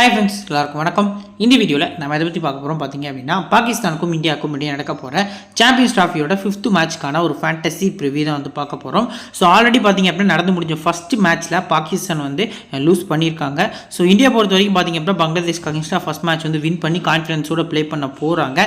Hi friends, எல்லாருக்கும் வணக்கம். இந்த வீடியோவில் நம்ம எதை பற்றி பார்க்க போகிறோம் பார்த்தீங்க அப்படின்னா பாகிஸ்தானுக்கும் இந்தியாவுக்கும் இடையே நடக்க போகிற சாம்பியன்ஸ் ட்ராஃபியோட 5th மேட்ச்க்கான ஒரு ஃபேண்டசி ப்ரிவியூ தான் வந்து பார்க்க போகிறோம். ஸோ ஆல்ரெடி பார்த்தீங்க அப்படின்னா நடந்து முடிஞ்ச ஃபர்ஸ்ட் மேட்ச்சில் பாகிஸ்தான் வந்து லூஸ் பண்ணியிருக்காங்க. ஸோ இந்தியா பொறுத்த வரைக்கும் பார்த்தீங்க அப்படின்னா பங்களாதேஷ்க்கு அகேன்ஸ்டாக ஃபர்ஸ்ட் மேட்ச் வந்து வின் பண்ணி கான்ஃபிடன்ஸோட ப்ளே பண்ண போகிறாங்க.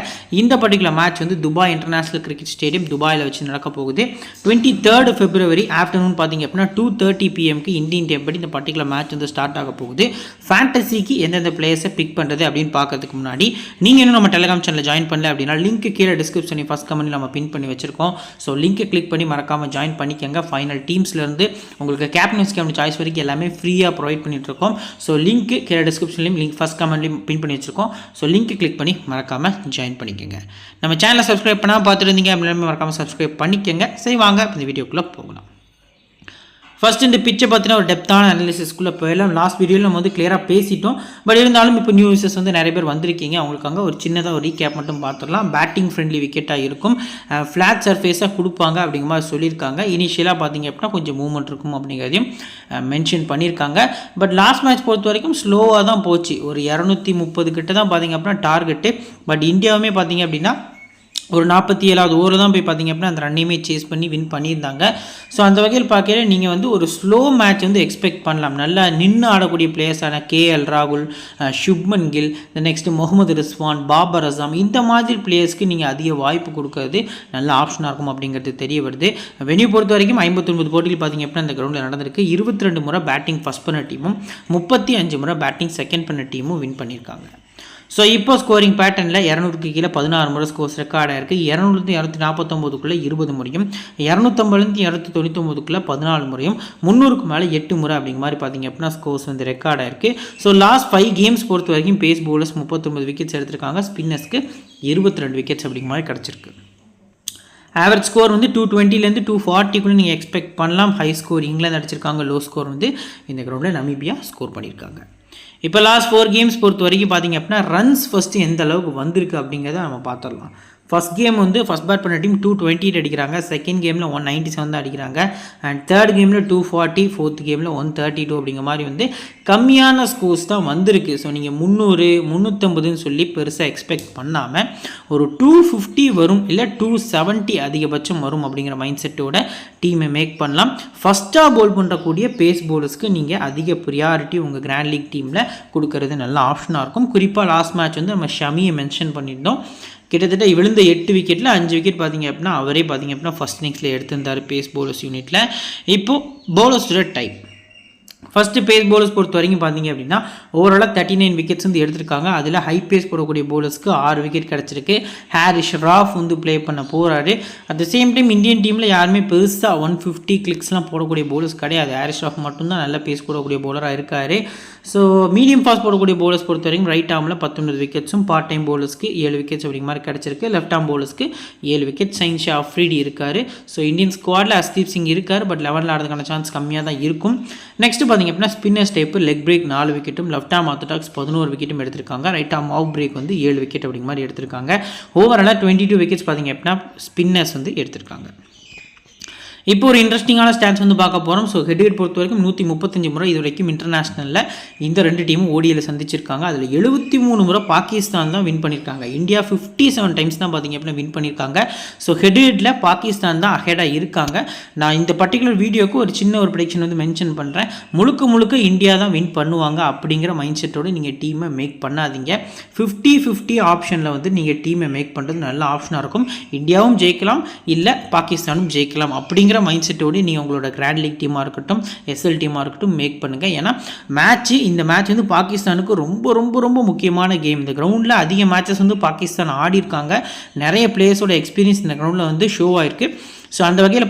இந்த பர்டிகுலர் மேட்ச் வந்து துபாய் இன்டர்நேஷனல் கிரிக்கெட் ஸ்டேடியம் துபாயில் வச்சு நடக்க போகுது. 23rd February ஆஃப்டர்நூன் பார்த்தீங்க அப்படின்னா 2:30 PM இந்தியன் டைம் படி இந்த பர்டிகுலர் மேட்ச் வந்து ஸ்டார்ட் ஆக போகுது. ஃபேண்டசிக்கு எந்தெந்த பிளேயர்ஸை பிக் பண்ணுறது அப்படின்னு பார்க்கறதுக்கு முன்னாடி நீங்கள் இன்னும் நம்ம டெலிகிராம் சேனலில் ஜாயின் பண்ணல அப்படின்னா லிங்க் கீழே டிஸ்கிரிப்ஷனில் ஃபஸ்ட் கமெண்ட்டில் நம்ம பின் பண்ணி வச்சிருக்கோம். ஸோ லிங்க்கை கிளிக் பண்ணி மறக்காமல் ஜாயின் பண்ணிக்கங்க. ஃபைனல் டீம்ஸ்லேருந்து உங்களுக்கு கேப்டன் கேப்டன் சாய்ஸ் வரைக்கும் எல்லாமே ஃப்ரீயாக ப்ரொவைட் பண்ணிட்டு இருக்கோம். ஸோ லிங்க் கீழே டிஸ்கிரிப்ஷன்லையும் லிங்க் ஃபஸ்ட் கமெண்ட்லையும் பின் பண்ணி வச்சிருக்கோம். ஸோ லிங்க்கை கிளிக் பண்ணி மறக்காமல் ஜாயின் பண்ணிக்கோங்க. நம்ம சேனலை சப்ஸ்கிரைப் பண்ணாமல் பார்த்துருந்தீங்க அப்படின்னா மறக்காமல் சப்ஸ்கிரைப் பண்ணிக்கோங்க. சரி வாங்க இந்த வீடியோக்குள்ளே போகலாம். ஃபர்ஸ்ட் இந்த பிச்சை பற்றின ஒரு டெப்த்தான அனாலிசிஸ்க்குள்ளே போயிடலாம். லாஸ்ட் வீடியோவில் நம்ம வந்து கிளியராக பேசிட்டோம். பட் இருந்தாலும் இப்போ நியூ யூசர்ஸ் வந்து நிறைய பேர் வந்திருக்கீங்க. அவங்களுக்காக ஒரு சின்னதாக ஒரு ரீகேப் மட்டும் பார்த்துடலாம். பேட்டிங் ஃப்ரெண்ட்லி விக்கெட்டாக இருக்கும், ஃப்ளாட் சர்ஃபேஸாக கொடுப்பாங்க அப்படிங்கிற மாதிரி சொல்லியிருக்காங்க. இனிஷியலாக பார்த்தீங்க அப்படின்னா கொஞ்சம் மூவ்மெண்ட் இருக்கும் அப்படிங்கிறதையும் மென்ஷன் பண்ணியிருக்காங்க. பட் லாஸ்ட் மேட்ச் பொறுத்த வரைக்கும் ஸ்லோவாக தான் போச்சு. ஒரு 230 கிட்ட தான் பார்த்தீங்க அப்படின்னா டார்கெட்டு. பட் இந்தியாவுமே பார்த்தீங்க அப்படின்னா ஒரு 47வது ஓவர் தான் போய் பார்த்தீங்க அப்படின்னா அந்த ரன்னையுமே சேஸ் பண்ணி வின் பண்ணியிருந்தாங்க. ஸோ அந்த வகையில் பார்க்கல நீங்கள் வந்து ஒரு ஸ்லோ மேட்ச் வந்து எக்ஸ்பெக்ட் பண்ணலாம். நல்லா நின்று ஆடக்கூடிய பிளேயர்ஸான KL ராகுல், சுப்மன் கில், நெக்ஸ்ட் முகமது ரிஸ்வான், பாபர் அசாம், இந்த மாதிரி பிளேயர்ஸ்க்கு நீங்கள் அதிக வாய்ப்பு கொடுக்கறது நல்ல ஆப்ஷனாக இருக்கும் அப்படிங்கிறது தெரிய வருது. வெனியூ பொறுத்த வரைக்கும் 59 போட்டிகள் பார்த்தீங்க அப்படின்னா இந்த கிரௌண்டில் நடந்திருக்கு. 22 முறை பேட்டிங் ஃபர்ஸ்ட் பண்ண டீமும் 35 முறை பேட்டிங் செகண்ட் பண்ண டீமும் வின் பண்ணியிருக்காங்க. ஸோ இப்போ ஸ்கோரிங் பேட்டர்னில் 200க்கு கீழே 16 முறை ஸ்கோர்ஸ் ரெக்கார்டாக இருக்குது. 200-249 20 முறையும், 250-299 14 முறையும், 300க்கு மேலே 8 முறை அப்படிங்கிற மாதிரி பார்த்தீங்க அப்படின்னா ஸ்கோர்ஸ் வந்து ரெக்கார்டாக இருக்குது. ஸோ லாஸ்ட் 5 கேம்ஸ் பொறுத்த வரைக்கும் பேஸ் பவுலர்ஸ் 39 விக்கெட்ஸ் எடுத்திருக்காங்க. ஸ்பின்னர்ஸ்க்கு 22 விக்கெட்ஸ் அப்படிங்கிற மாதிரி கிடச்சிருக்கு. ஆவரேஜ் ஸ்கோர் வந்து 220 240 நீங்கள் எக்ஸ்பெக்ட் பண்ணலாம். ஹை ஸ்கோர் இங்கிலாந்து அடிச்சிருக்காங்க. லோ ஸ்கோர் வந்து இந்த கிரௌண்டில் நமீபியா ஸ்கோர் பண்ணியிருக்காங்க. இப்போ லாஸ்ட் 4 கேம்ஸ் பொறுத்த வரைக்கும் பார்த்தீங்க அப்படின்னா ரன்ஸ் ஃபஸ்ட்டு எந்த அளவுக்கு வந்திருக்கு அப்படிங்கிறத நம்ம பார்த்துடலாம். ஃபஸ்ட் கேம் வந்து ஃபஸ்ட் பேட் பண்ண டீம் 228 அடிக்கிறாங்க. செகண்ட் கேமில் 197 தான் அடிக்கிறாங்க. அண்ட் தேர்ட் கேமில் 240, ஃபோர்த் கேமில் 132 அப்படிங்கிற மாதிரி வந்து கம்மியான ஸ்கோர்ஸ் தான் வந்திருக்கு. ஸோ நீங்கள் 300 350ன்னு சொல்லி பெருசாக எக்ஸ்பெக்ட் பண்ணாமல் ஒரு 250 வரும், இல்லை 270 அதிகபட்சம் வரும் அப்படிங்கிற மைண்ட் செட்டோட டீமை மேக் பண்ணலாம். ஃபஸ்ட்டாக பவுல் பண்ணுறக்கூடிய பேஸ் பவுலர்ஸ்க்கு நீங்கள் அதிக ப்ரியாரிட்டி உங்கள் கிராண்ட் லீக் டீமில் கொடுக்கறது நல்ல ஆப்ஷனாக இருக்கும். குறிப்பாக லாஸ்ட் மேட்ச் வந்து நம்ம ஷமியை மென்ஷன் பண்ணியிருந்தோம். கிட்டத்தட்ட விழுந்த 8 விக்கெட்டில் 5 விக்கெட் பார்த்தீங்க அப்படின்னா அவரே பார்த்தீங்க அப்படின்னா ஃபஸ்ட் இன்னிங்ஸில் எடுத்திருந்தார் பேஸ் பவுலர்ஸ் யூனிட்டில். இப்போது பவுலர்ஸோட டைப் ஃபஸ்ட்டு பேஸ் பவுலர்ஸ் பொறுத்த வரைக்கும் பார்த்தீங்க அப்படின்னா ஓவராலாக 39 விக்கெட்ஸ் வந்து எடுத்திருக்காங்க. அதில் ஹை பேஸ் போடக்கூடிய பவுலர்ஸ்க்கு 6 விக்கெட் கிடச்சிருக்கு. ஹாரிஸ் ராஃப் வந்து ப்ளே பண்ண போகிறாரு. At the same time Indian டீமில் யாருமே பெருசாக 150 கிளிக்ஸ்லாம் போடக்கூடிய பவுலர்ஸ் கிடையாது. ஹாரிஸ் ராஃப் மட்டும்தான் நல்ல பேஸ் போடக்கூடிய பவுலராக இருக்கார். ஸோ மீடியம் ஃபாஸ்ட் போடக்கூடிய பவுலர்ஸ் பொறுத்த வரைக்கும் ரைட் ஆர்மில் 19 விக்கெட்ஸும், பார்ட் டைம் பவுலர்ஸ்க்கு 7 விக்கெட்ஸ் அப்படிங்கிற மாதிரி கிடச்சிருக்கு. லெஃப்ட் ஆர்ம் பவுலர்ஸ்க்கு 7 விக்கெட். சைன்ஷா அஃப்ரீடி இருக்கார். ஸோ இந்தியன் ஸ்குவாடில் ஹர்ஷ்தீப் சிங் இருக்கார். பட் 11 ஆடுறதுக்கான சான்ஸ் கம்மியாக தான் இருக்கும். நெக்ஸ்ட் பார்த்தீங்க அப்படின்னா ஸ்பின்னர்ஸ் டைப்பு லெக் பிரேக் 4 விக்கெட்டும், லெஃப்ட் ஆர்ம் ஆர்த்தடாக்ஸ் 11 விக்கெட்டும் எடுத்திருக்காங்க. ரைட் ஆர்ம் ஆஃப் பிரேக் வந்து 7 விக்கெட் அப்படிங்கிற மாதிரி எடுத்திருக்காங்க. ஓவராலாக 22 விக்கெட்ஸ் பார்த்தீங்க அப்படின்னா ஸ்பின்னர்ஸ் வந்து எடுத்திருக்காங்க. இப்போ ஒரு இன்ட்ரெஸ்டிங்கான ஸ்டாட்ஸ் வந்து பார்க்க போகிறோம். ஸோ ஹெட் பொறுத்த வரைக்கும் 135 முறை இது வரைக்கும் இன்டர்நேஷ்னலில் இந்த 2 டீமும் ஓடியில் சந்திச்சிருக்காங்க. அதில் 73 முறை பாகிஸ்தான் தான் வின் பண்ணியிருக்காங்க. இந்தியா 57 டைம்ஸ் தான் பார்த்தீங்க அப்படின்னா வின் பண்ணியிருக்காங்க. ஸோ ஹெட்டில் பாகிஸ்தான் தான் அஹெடாக இருக்காங்க. நான் இந்த பர்டிகுலர் வீடியோக்கு ஒரு சின்ன ஒரு ப்ரெடிக்ஷன் வந்து மென்ஷன் பண்ணுறேன். முழுக்க இந்தியா தான் வின் பண்ணுவாங்க அப்படிங்கிற மைண்ட் செட்டோடு நீங்கள் டீமை மேக் பண்ணாதீங்க. 50-50 ஆப்ஷனில் வந்து நீங்கள் டீமை மேக் பண்ணுறது நல்ல ஆப்ஷனாக இருக்கும். இந்தியாவும் ஜெயிக்கலாம், இல்லை பாகிஸ்தானும் ஜெயிக்கலாம் அப்படிங்கிற மைண்ட் செட்டோடு நீங்கள் உங்களோட கிராண்ட் லீக் டீமாக இருக்கட்டும், SL டீமாக இருக்கட்டும் மேக் பண்ணுங்கள். ஏன்னா இந்த மேட்ச் வந்து பாகிஸ்தானுக்கு ரொம்ப முக்கியமான கேம். இந்த கிரவுண்டில் அதிக மேட்சஸ் வந்து பாகிஸ்தான் ஆடி இருக்காங்க. நிறைய பிளேயர்ஸோட எக்ஸ்பீரியன்ஸ் இந்த கிரவுண்டில் வந்து ஷோ ஆயிருக்கு. ஸோ அந்த வகையில்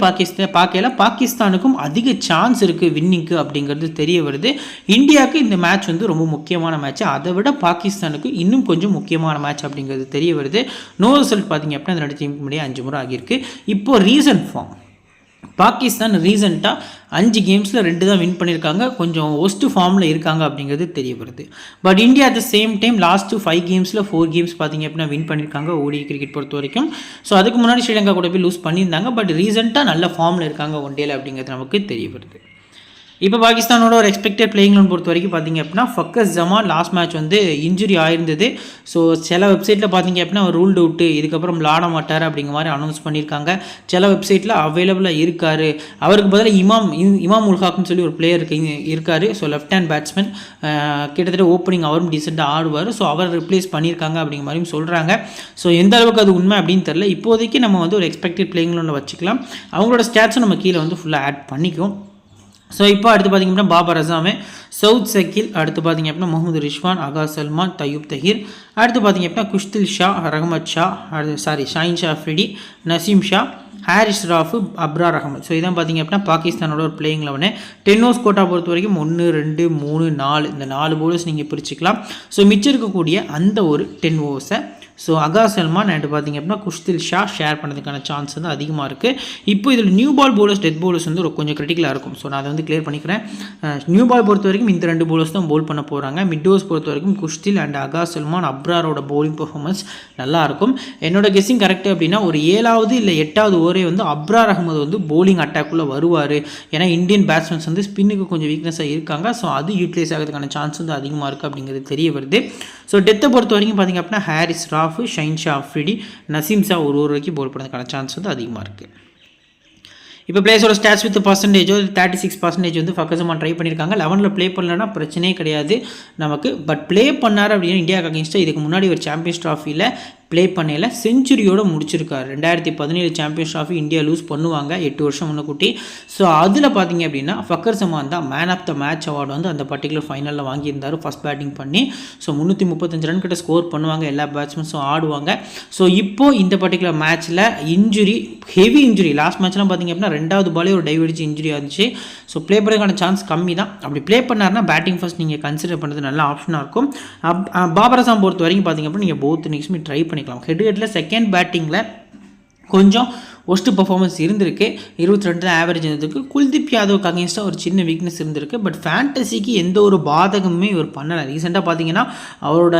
பாகிஸ்தானுக்கும் அதிக சான்ஸ் இருக்குது வின்னிங்க்கு அப்படிங்கிறது தெரிய வருது. இந்தியாவுக்கு இந்த மேட்ச் வந்து ரொம்ப முக்கியமான மேட்ச். அதை விட பாகிஸ்தானுக்கு இன்னும் கொஞ்சம் முக்கியமான மேட்ச் அப்படிங்கிறது தெரிய வருது. நோ ரிசல்ட் பார்த்தீங்க அப்படின்னா அந்த 2 டீமுக்கு முன்னாடி 5 முறை ஆகியிருக்கு. இப்போ ரீசன்ட் ஃபார்ம் பாகிஸ்தான் ரீசெண்டாக 5 கேம்ஸில் 2 தான் வின் பண்ணியிருக்காங்க. கொஞ்சம் ஒஸ்ட் ஃபார்மில் இருக்காங்க அப்படிங்கிறது தெரிய வருது. But India at the same time last 5 கேம்ஸில் 4 games பார்த்தீங்க அப்படின்னா வின் பண்ணியிருக்காங்க ODI கிரிக்கெட் பொறுத்த வரைக்கும். ஸோ அதுக்கு முன்னாடி ஸ்ரீலங்கா கூட போய் லூஸ் பண்ணியிருந்தாங்க. பட் ரீசெண்டாக நல்ல ஃபார்மில் இருக்காங்க ஒன் டேல அப்படிங்கிறது நமக்கு தெரிய வருது. இப்போ பாகிஸ்தானோட ஒரு எக்ஸ்பெக்டட் பிளேயிங் லோன் பொறுத்த வரைக்கும் பார்த்தீங்க அப்படின்னா ஃபக்கர் ஜமான் லாஸ்ட் மேட்ச் வந்து இன்ஜுரி ஆயிருந்தது. ஸோ சில வெப்சைட்டில் பார்த்தீங்க அப்படின்னா அவர் ரூல்டு அவுட்டு, இதுக்கப்புறம் விளாட மாட்டார் அப்படிங்கிற மாதிரி அனௌன்ஸ் பண்ணியிருக்காங்க. சில வெப்சைட்டில் அவைலபிளாக இருக்கார். அவருக்கு பதிலாக இமாம் உல் ஹக்னு சொல்லி ஒரு பிளேயர் இருக்கார். ஸோ லெஃப்ட் ஹேண்ட் பேட்ஸ்மேன், கிட்டத்தட்ட ஓப்பனிங் அவரும் டீசெண்டாக ஆடுவார். ஸோ அவர் ரிப்ளேஸ் பண்ணியிருக்காங்க அப்படிங்கிற மாதிரியும் சொல்கிறாங்க. ஸோ எந்த அளவுக்கு அது உண்மை அப்படின்னு தெரியல. இப்போதைக்கு நம்ம வந்து ஒரு எக்ஸ்பெக்டட் பிளேயிங் லோனில் வச்சுக்கலாம். அவங்களோட ஸ்டாட்ஸும் நம்ம கீழே வந்து ஃபுல்லாக ஆட் பண்ணிக்கும். ஸோ இப்போ அடுத்து பார்த்திங்க அப்படின்னா பாபர் அசாமே, சவுத் சக்கில், அடுத்து பார்த்திங்க அப்படின்னா முகமது ரிஷ்வான், அகா சல்மான், தயூப் தஹீர், அடுத்து பார்த்திங்க அப்படின்னா குஷ்தில் ஷா, ரஹமத் ஷா, ஷாஹின் ஷா அஃப்ரிடி, நசீம் ஷா, ஹாரிஸ் ராஃபு, அப்ரார் அகமது. ஸோ இதான் பார்த்திங்க அப்படின்னா பாகிஸ்தானோட ஒரு பிளேயிங் லெவனு. 10 ஓவர்ஸ் கோட்டா பொறுத்த வரைக்கும் 1, 2, 3, 4 இந்த 4 போலர்ஸ் நீங்கள் பிரிச்சுக்கலாம். ஸோ மிச்சம் இருக்கக்கூடிய அந்த ஒரு 10 ஓவர்ஸை ஸோ அகா சல்மான் அண்ட் பார்த்திங்க அப்படின்னா குஷ்தில் ஷா ஷேர் பண்ணதுக்கான சான்ஸ் வந்து அதிகமாக இருக்குது. இப்போ இதில் new ball bowlers, death bowlers வந்து கொஞ்சம் கிரிட்டிக்கலாக இருக்கும். ஸோ நான் அதை வந்து கிளியர் பண்ணிக்கிறேன். நியூ பால் பொறுத்த வரைக்கும் இந்த 2 போலர்ஸ் தான் போல் பண்ண போகிறாங்க. மிட் ஓவர்ஸ் பொறுத்த வரைக்கும் குஷ்தில் அண்ட் அகா சல்மான், அப்ராரோட பவுலிங் பெர்ஃபார்மன்ஸ் நல்லாயிருக்கும். என்னோட கெஸ்ஸிங் கரெக்டு அப்படின்னா ஒரு 7வது இல்லை 8வது ஓவரே வந்து அப்ரார் அகமது வந்து போலிங் அட்டாக்குள்ளே வருவார். ஏன்னா இந்தியன் பேட்ஸ்மேன்ஸ் வந்து ஸ்பின்னுக்கு கொஞ்சம் வீக்னஸாக இருக்காங்க. ஸோ அது யூட்டிலைஸ் ஆகிறதுக்கான சான்ஸ் வந்து அதிகமாக இருக்குது அப்படிங்கிறது தெரிய வருது. ஸோ டெத்தை பொறுத்த வரைக்கும் பார்த்திங்க அப்படின்னா ஹாரிஸ் ராஃபு, ஷைன் ஷா அஃப்ரிடி, நசீம் ஷா ஒரு வரைக்கும் போல் பண்ணுறதுக்கான சான்ஸ் வந்து அதிகமாக இருக்குது. இப்போ பிளேஸோட ஸ்டாட்ஸ் வித் பர்சன்டேஜோ 36% வந்து ஃபக்கர் ஜமான் ட்ரை பண்ணியிருக்காங்க. 11ல் ப்ளே பண்ணலன்னா பிரச்சனையே கிடையாது நமக்கு. பட் ப்ளே பண்ணார் அப்படின்னா இந்தியாவுக்கு அகேன்ஸ்டாக இதுக்கு முன்னாடி ஒரு சாம்பியன்ஸ் ட்ராஃபியில் ப்ளே பண்ணையில் செஞ்சுரியோடு முடிச்சிருக்காரு. 2017 சாம்பியன்ஸ் ட்ராஃபி இந்தியா லூஸ் பண்ணுவாங்க 8 வருஷம் முன்னக்கூட்டி. ஸோ அதில் பார்த்தீங்க அப்படின்னா ஃபக்கர் ஜமான் தான் man of the match award வந்து அந்த பர்டிகுலர் ஃபைனலில் வாங்கியிருந்தார் ஃபஸ்ட் பேட்டிங் பண்ணி. ஸோ 335 ரன் கிட்ட ஸ்கோர் பண்ணுவாங்க, எல்லா பேட்ஸ்மேன்ஸும் ஆடுவாங்க. ஸோ இப்போது இந்த பர்டிகுலர் மேட்ச்சில் இன்ஜுரி, ஹெவி இன்ஜுரி, லாஸ்ட் மேட்ச்லாம் பார்த்திங்க அப்படின்னா 2வது பாலே ஒரு டைவ் அடிச்சு இன்ஜுரி ஆச்சு. ஸோ ப்ளே பண்ணுறதுக்கான சான்ஸ் கம்மி தான். அப்படி ப்ளே பண்ணார்னா பேட்டிங் ஃபர்ஸ்ட் நீங்கள் கன்சிடர் பண்ணுறது நல்ல ஆப்ஷனாக இருக்கும். பாபர் அசாம் பொறுத்த வரைக்கும் பார்த்திங்க அப்படின்னா நீங்கள் போத் இன்னிங்ஸுமே ட்ரை பண்ணிக்கலாம். ஹெட்ல செகண்ட் பேட்டிங்கில் கொஞ்சம் ஒஸ்ட்டு பர்ஃபார்மன்ஸ் இருந்திருக்கு, 22 தான் ஆவரேஜ் இருந்திருக்கு. குல்தீப் யாதவுக்கு அகேன்ஸ்டாக ஒரு சின்ன வீக்னஸ் இருந்திருக்கு. பட் ஃபேண்டசிக்கு எந்த ஒரு பாதகமுமே இவர் பண்ணலை. ரீசெண்டாக பார்த்தீங்கன்னா அவரோட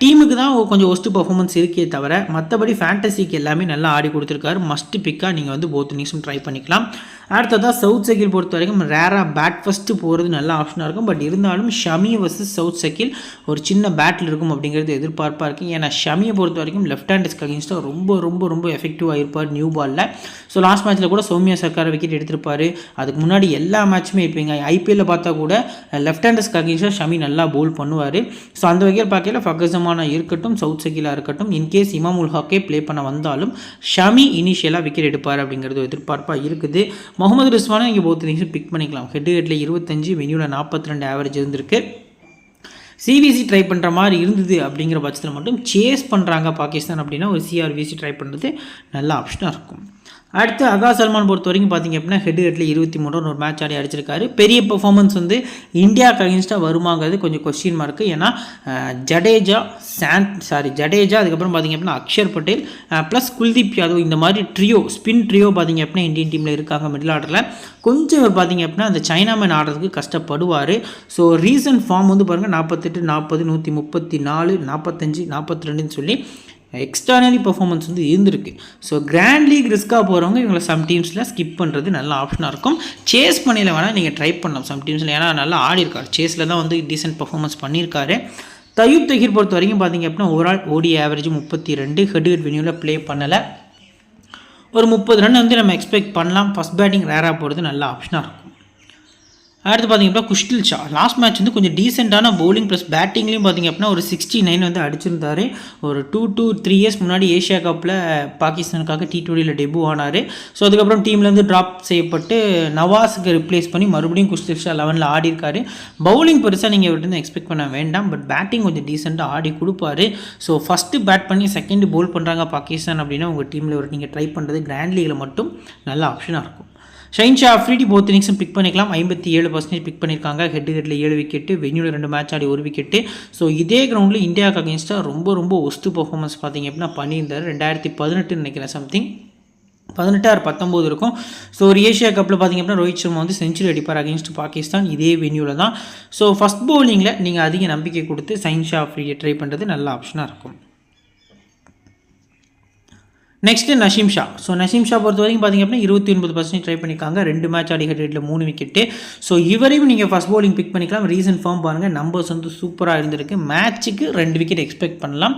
டீமுக்கு தான் கொஞ்சம் ஒஸ்ட்டு பர்ஃபார்மன்ஸ் இருக்கே தவிர மற்றபடி ஃபேண்டசிக்கு எல்லாமே நல்லா ஆடி கொடுத்துருக்காரு. மஸ்ட் பிக்காக நீங்கள் வந்து போத் இன்னிங்ஸும் ட்ரை பண்ணிக்கலாம். அடுத்ததாக சவுத் சக்கில் பொறுத்த வரைக்கும் ரேராக பேட் ஃபஸ்ட்டு போகிறது நல்ல ஆப்ஷனாக இருக்கும். பட் இருந்தாலும் ஷமி வர்சஸ் சவுத் சக்கில் ஒரு சின்ன பேட்டில் இருக்கும் அப்படிங்கிறது எதிர்பார்ப்பாக இருக்குது. ஏன்னா ஷமியை பொறுத்த வரைக்கும் லெஃப்ட் ஹேண்டர்ஸ்க்கு அகேன்ஸ்டாக ரொம்ப ரொம்ப ரொம்ப எஃபெக்டிவாக இருப்பார் நியூ பாலில். ஸோ லாஸ்ட் மேட்ச்சில் கூட சௌமியா சர்க்கார் விக்கெட் எடுத்திருப்பார். அதுக்கு முன்னாடி எல்லா மேட்சுமே இப்போ இங்கே ஐபிஎல்லில் பார்த்தா கூட லெஃப்ட் ஹேண்டர்ஸ்க்கு அகேன்ஸ்டாக ஷமி நல்லா பவுல் பண்ணுவார். ஸோ அந்த வகையில் பார்க்கல ஃபக்கர் ஜமானா இருக்கட்டும், சவுத் சக்கிலாக இருக்கட்டும், இன்கேஸ் இமாம் உல் ஹக்கே ப்ளே பண்ண வந்தாலும் ஷமி இனிஷியலாக விக்கெட் எடுப்பார் அப்படிங்கிறது எதிர்பார்ப்பாக இருக்குது. முகமது ரிஸ்வானை நீங்கள் போத் இன்னிங்ஸும் பிக் பண்ணிக்கலாம். ஹெட்டில் 25, வெனியூவில் 42 ஆவரேஜ் இருந்திருக்கு. சிவிசி ட்ரை பண்ணுற மாதிரி இருந்தது அப்படிங்கிற பட்சத்தில் மட்டும் சேஸ் பண்ணுறாங்க பாகிஸ்தான் அப்படின்னா ஒரு சிஆர்விசி ட்ரை பண்ணுறது நல்ல ஆப்ஷனாக இருக்கும். அடுத்து அகா சல்மான் பொறுத்த வரைக்கும் பார்த்திங்க அப்படின்னா ஹெட்டில் 23 ஒரு மேட்ச் ஆடி அடிச்சிருக்காரு. பெரிய பெர்ஃபார்மன்ஸ் வந்து இந்தியாவுக்கு அகேன்ஸ்டாக வருமாங்கிறது கொஞ்சம் கொஸ்டின் மார்க்கு. ஏன்னா ஜடேஜா, அதுக்கப்புறம் பார்த்திங்க அப்படின்னா அக்ஷர் பட்டேல் ப்ளஸ் குல்தீப் யாதவ் இந்த மாதிரி ட்ரியோ, ஸ்பின் ட்ரியோ பார்த்திங்க அப்படின்னா இந்தியன் டீமில் இருக்காங்க மிடில் ஆர்டரில். கொஞ்சம் பார்த்திங்க அப்படின்னா அந்த சைனாமேன் ஆடுறதுக்கு கஷ்டப்படுவார். ஸோ ரீசன்ட் ஃபார்ம் வந்து பாருங்கள் 48, 40, 134, 45, 42ன்னு சொல்லி எக்ஸ்ட்ரானரி பர்ஃபார்மன்ஸ் வந்து இருந்திருக்கு. ஸோ கிராண்ட் லீக் ரிஸ்க்காக போகிறவங்க இவங்களை சம் டீம்ஸில் ஸ்கிப் பண்ணுறது நல்ல ஆப்ஷனாக இருக்கும். சேஸ் பண்ணியில் வேணால் நீங்கள் ட்ரை பண்ணலாம் சம் டீம்ஸில். ஏன்னா நல்லா ஆடிருக்காரு, சேஸில் தான் வந்து டீசென்ட் பர்ஃபார்மன்ஸ் பண்ணியிருக்காரு. தயூப் தஹீர் பொறுத்த வரைக்கும் பார்த்திங்க அப்படின்னா ஓவரால் ஓடி ஆவரேஜ் 32, ஹெட் வெனியூவில் ப்ளே பண்ணலை. ஒரு 30 ரன் வந்து நம்ம எக்ஸ்பெக்ட் பண்ணலாம். ஃபஸ்ட் பேட்டிங் ரேராக போகிறது நல்ல ஆப்ஷனாக இருக்கும். அடுத்து பார்த்திங்க அப்படின்னா குஷ்டில் ஷா லாஸ்ட் மேட்ச் வந்து கொஞ்சம் டீசெண்டான பவுலிங் ப்ளஸ் பேட்டிங்லேயும் பார்த்திங்க அப்படின்னா ஒரு 69 வந்து அடிச்சிருந்தார். ஒரு 2 to 3 இயர்ஸ் முன்னாடி ஏஷியா கப்பில் பாகிஸ்தானுக்காக T20 டெபு ஆனார். ஸோ அதுக்கப்புறம் டீம்லேருந்து ட்ராப் செய்யப்பட்டு நவாஸுக்கு ரிப்ளேஸ் பண்ணி மறுபடியும் குஷ்டில் ஷா 11ல் ஆடி இருக்காரு. பவுலிங் பெருசாக நீங்கள் இவர்கிட்ட எக்ஸ்பெக்ட் பண்ண வேண்டாம். பட் பேட்டிங் கொஞ்சம் டீசெண்டாக ஆடி கொடுப்பாரு. ஸோ ஃபஸ்ட்டு பேட் பண்ணி செகண்ட் பவுல் பண்ணுறாங்க பாகிஸ்தான் அப்படின்னா உங்கள் டீமில் ஒரு நீங்கள் ட்ரை பண்ணுறது கிராண்ட் லீகில் மட்டும் நல்ல ஆப்ஷனாக இருக்கும். ஷைன் ஷா அஃப்ரிடி போத் இன்னிங்ஸும் பிக் பண்ணிக்கலாம். 57% பிக் பண்ணியிருக்காங்க. ஹெட்டில் 7 விக்கெட்டு, வெனியூவில் 2 மேட்ச் ஆடி 1 விக்கெட்டு. ஸோ இதே கிரவுண்டில் இந்தியாவுக்கு அகேன்ஸ்டாக ரொம்ப ரொம்ப ஒஸ்ட்டு பர்ஃபார்மன்ஸ் பார்த்திங்க அப்படின்னா பண்ணியிருந்தார். 2018 நினைக்கிறேன், சம்திங் 18 or 19 இருக்கும். ஸோ ஒரு ஏஷியா கப்பில் பார்த்திங்க அப்படின்னா ரோஹித் சர்மா வந்து செஞ்சுரி அடிப்பார் அகேன்ஸ்ட் பாகிஸ்தான் இதே வெனியூவில் தான். ஸோ ஃபஸ்ட் பவுலிங்கில் நீங்கள் அதிக நம்பிக்கை கொடுத்து ஷைன் ஷா அஃப்ரிடியை ட்ரை பண்ணுறது நல்ல ஆப்ஷனாக இருக்கும். நெக்ஸ்ட்டு நசீம் ஷா. ஸோ நசீம் ஷா பொறுத்த வரைக்கும் பார்த்திங்க அப்படின்னா 29% ட்ரை பண்ணியிருக்காங்க. 2 மேட்ச் ஆடி ஹெட் 3 விக்கெட்டு. ஸோ இவரையும் நீங்கள் ஃபஸ்ட் பவுலிங் பிக் பண்ணிக்கலாம். ரீசன்ட் ஃபார்ம் பாருங்கள், நம்பர்ஸ் வந்து சூப்பராக இருந்திருக்கு. மேட்ச்சுக்கு 2 விக்கெட் எக்ஸ்பெக்ட் பண்ணலாம்.